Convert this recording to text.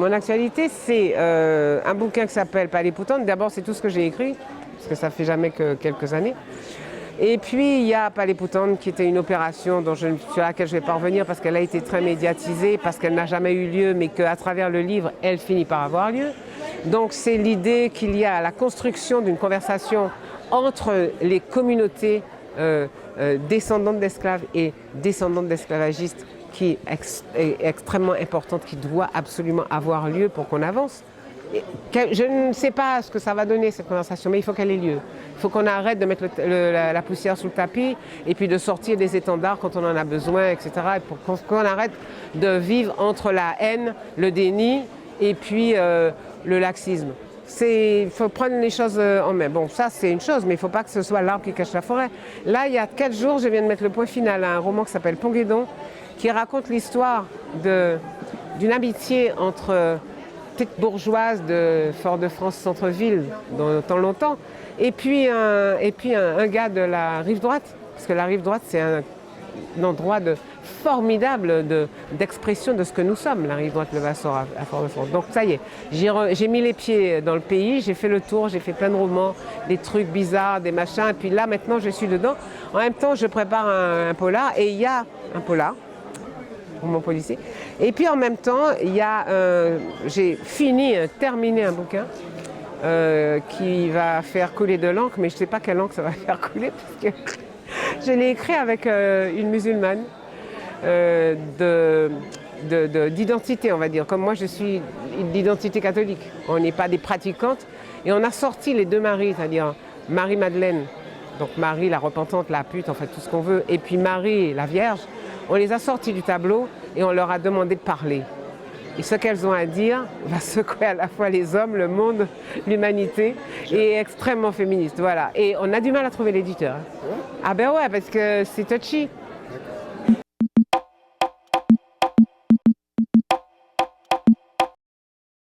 Mon actualité, c'est un bouquin qui s'appelle Palais-Poutanne. D'abord, c'est tout ce que j'ai écrit, parce que ça fait jamais que quelques années. Et puis, il y a Palais-Poutanne, qui était une opération sur laquelle je ne vais pas revenir parce qu'elle a été très médiatisée, parce qu'elle n'a jamais eu lieu, mais qu'à travers le livre, elle finit par avoir lieu. Donc, c'est l'idée qu'il y a la construction d'une conversation entre les communautés descendantes d'esclaves et descendantes d'esclavagistes qui est extrêmement importante, qui doit absolument avoir lieu pour qu'on avance. Je ne sais pas ce que ça va donner cette conversation, mais il faut qu'elle ait lieu. Il faut qu'on arrête de mettre la poussière sous le tapis et puis de sortir des étendards quand on en a besoin, etc. Et pour qu'on arrête de vivre entre la haine, le déni et puis le laxisme. Il faut prendre les choses en main. Bon, ça c'est une chose, mais il ne faut pas que ce soit l'arbre qui cache la forêt. Là, il y a 4 jours, je viens de mettre le point final à un roman qui s'appelle Ponguédon, qui raconte l'histoire d'une amitié entre petite bourgeoise de Fort-de-France centre-ville dans longtemps, et puis un gars de la rive droite, parce que la rive droite c'est un endroit formidable d'expression de ce que nous sommes, la rive droite, le Vassor à Fort-de-France. Donc ça y est, j'ai mis les pieds dans le pays, j'ai fait le tour, j'ai fait plein de romans, des trucs bizarres, des machins, et puis là maintenant je suis dedans. En même temps je prépare un polar, et il y a un polar, roman policier. Et puis en même temps, j'ai terminé un bouquin qui va faire couler de l'encre, mais je ne sais pas quelle encre ça va faire couler, parce que je l'ai écrit avec une musulmane d'identité, on va dire. Comme moi, je suis d'identité catholique. On n'est pas des pratiquantes. Et on a sorti les deux Maries, c'est-à-dire Marie-Madeleine, donc Marie la repentante, la pute, en fait, tout ce qu'on veut, et puis Marie la Vierge. On les a sortis du tableau et on leur a demandé de parler. Et ce qu'elles ont à dire va secouer à la fois les hommes, le monde, l'humanité, et est extrêmement féministe. Voilà. Et on a du mal à trouver l'éditeur. Ah ben ouais, parce que c'est touchy.